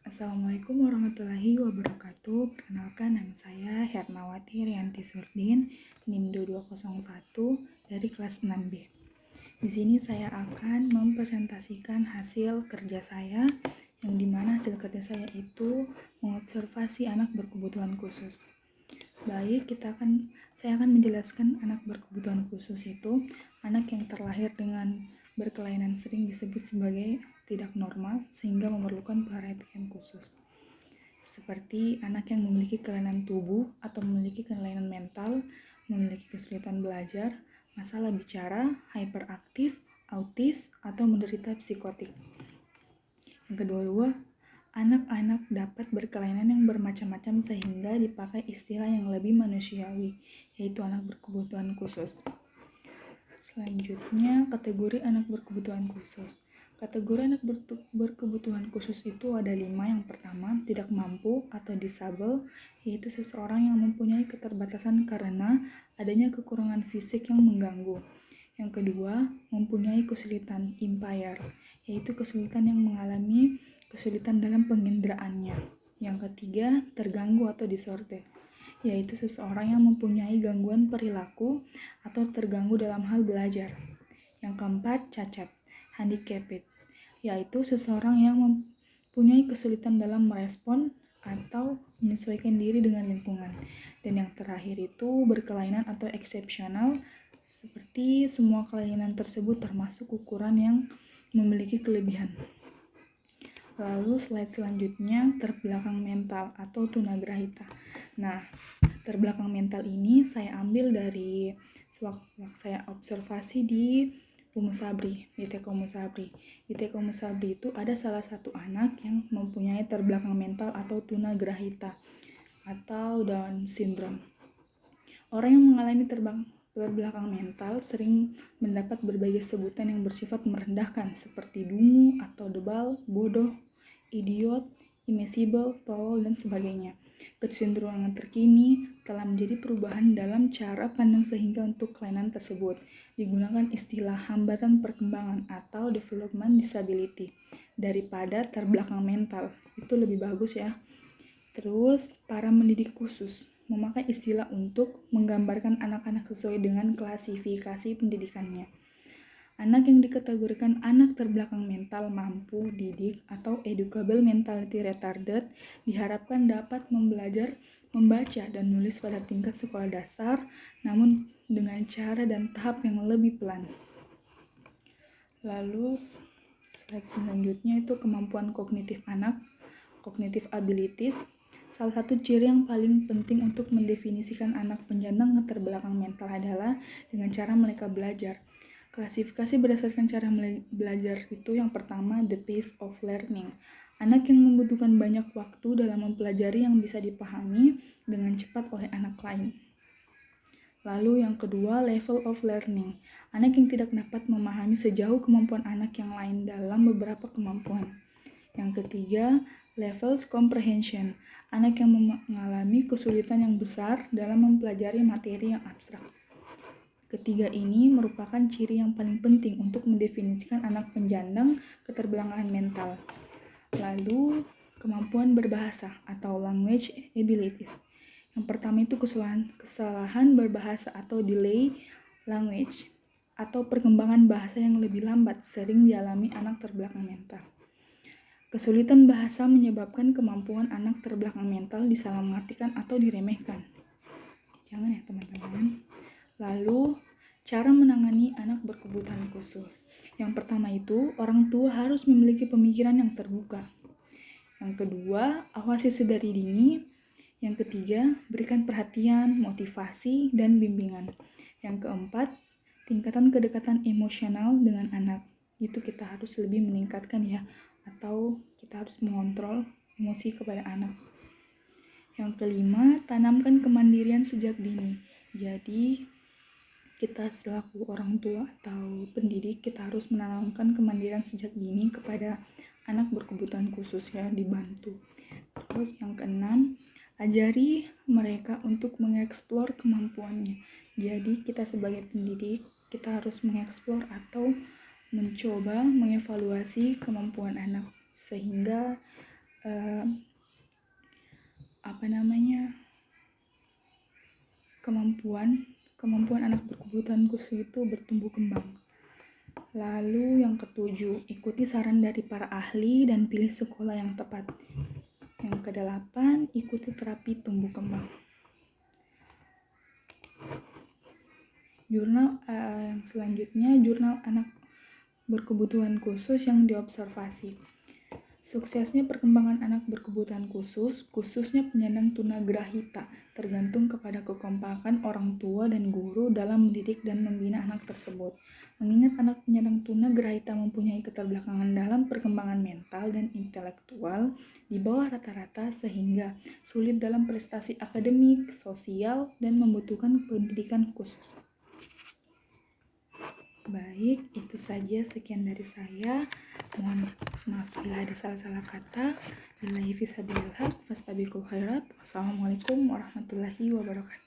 Assalamualaikum warahmatullahi wabarakatuh. Perkenalkan, nama saya Hernawati Rianti Surdin, NIM 2201 dari kelas 6B. Di sini saya akan mempresentasikan hasil kerja saya, yang dimana hasil kerja saya itu mengobservasi anak berkebutuhan khusus. Baik, saya akan menjelaskan anak berkebutuhan khusus itu anak yang terlahir dengan berkelainan sering disebut sebagai tidak normal sehingga memerlukan perhatian khusus. Seperti anak yang memiliki kelainan tubuh atau memiliki kelainan mental, memiliki kesulitan belajar, masalah bicara, hyperaktif, autis, atau menderita psikotik. Yang kedua, anak-anak dapat berkelainan yang bermacam-macam sehingga dipakai istilah yang lebih manusiawi, yaitu anak berkebutuhan khusus. Selanjutnya, kategori anak berkebutuhan khusus. Kategori anak berkebutuhan khusus itu ada 5. Yang pertama, tidak mampu atau disabel, yaitu seseorang yang mempunyai keterbatasan karena adanya kekurangan fisik yang mengganggu. Yang kedua, mempunyai kesulitan impair, yaitu kesulitan yang mengalami kesulitan dalam pengindraannya. Yang ketiga, terganggu atau disorder, yaitu seseorang yang mempunyai gangguan perilaku atau terganggu dalam hal belajar. Yang keempat, cacat, handicapped, yaitu seseorang yang mempunyai kesulitan dalam merespon atau menyesuaikan diri dengan lingkungan. Dan yang terakhir itu berkelainan atau eksepsional, seperti semua kelainan tersebut termasuk ukuran yang memiliki kelebihan. Lalu slide selanjutnya, terbelakang mental atau tunagrahita. Nah, terbelakang mental ini saya ambil dari saya observasi di Umusabri, di TK Umusabri. Di TK Umusabri itu ada salah satu anak yang mempunyai terbelakang mental atau tunagrahita atau Down syndrome. Orang yang mengalami terbelakang mental sering mendapat berbagai sebutan yang bersifat merendahkan seperti dungu atau debal, bodoh, idiot, impossible, tolol, dan sebagainya. Kecenderungan terkini telah menjadi perubahan dalam cara pandang sehingga untuk kelainan tersebut digunakan istilah hambatan perkembangan atau development disability daripada terbelakang mental. Itu lebih bagus ya. Terus, para mendidik khusus memakai istilah untuk menggambarkan anak-anak sesuai dengan klasifikasi pendidikannya. Anak yang dikategorikan anak terbelakang mental mampu didik atau educable mentality retarded diharapkan dapat belajar membaca dan menulis pada tingkat sekolah dasar, namun dengan cara dan tahap yang lebih pelan. Lalu slide selanjutnya itu kemampuan kognitif anak, cognitive abilities. Salah satu ciri yang paling penting untuk mendefinisikan anak penyandang keterbelakang mental adalah dengan cara mereka belajar. Klasifikasi berdasarkan cara belajar itu yang pertama, the pace of learning. Anak yang membutuhkan banyak waktu dalam mempelajari yang bisa dipahami dengan cepat oleh anak lain. Lalu yang kedua, level of learning. Anak yang tidak dapat memahami sejauh kemampuan anak yang lain dalam beberapa kemampuan. Yang ketiga, levels comprehension. Anak yang mengalami kesulitan yang besar dalam mempelajari materi yang abstrak. Ketiga ini merupakan ciri yang paling penting untuk mendefinisikan anak penyandang keterbelakangan mental. Lalu, kemampuan berbahasa atau language abilities. Yang pertama itu kesalahan berbahasa atau delay language atau perkembangan bahasa yang lebih lambat sering dialami anak terbelakang mental. Kesulitan bahasa menyebabkan kemampuan anak terbelakang mental disalahartikan atau diremehkan. Jangan ya teman-teman. Lalu, cara menangani anak berkebutuhan khusus. Yang pertama itu, orang tua harus memiliki pemikiran yang terbuka. Yang kedua, awasi sedari dini. Yang ketiga, berikan perhatian, motivasi, dan bimbingan. Yang keempat, tingkatan kedekatan emosional dengan anak. Itu kita harus lebih meningkatkan ya, atau kita harus mengontrol emosi kepada anak. Yang kelima, tanamkan kemandirian sejak dini. Jadi, kita selaku orang tua atau pendidik, kita harus menanamkan kemandirian sejak dini kepada anak berkebutuhan khusus ya, dibantu. Terus yang keenam, ajari mereka untuk mengeksplor kemampuannya. Jadi kita sebagai pendidik, kita harus mengeksplor atau mencoba mengevaluasi kemampuan anak sehingga kemampuan anak berkebutuhan khusus itu bertumbuh kembang. Lalu yang ketujuh, ikuti saran dari para ahli dan pilih sekolah yang tepat. Yang kedelapan, ikuti terapi tumbuh kembang. Jurnal yang selanjutnya, jurnal anak berkebutuhan khusus yang diobservasi. Suksesnya perkembangan anak berkebutuhan khusus, khususnya penyandang tunagrahita, tergantung kepada kekompakan orang tua dan guru dalam mendidik dan membina anak tersebut. Mengingat anak penyandang tunagrahita mempunyai keterbelakangan dalam perkembangan mental dan intelektual di bawah rata-rata sehingga sulit dalam prestasi akademik, sosial, dan membutuhkan pendidikan khusus. Baik, itu saja sekian dari saya. Mohon maaf bila ada salah-salah kata. Billahi fisabilillah, fastabiqul khairat. Wassalamualaikum warahmatullahi wabarakatuh.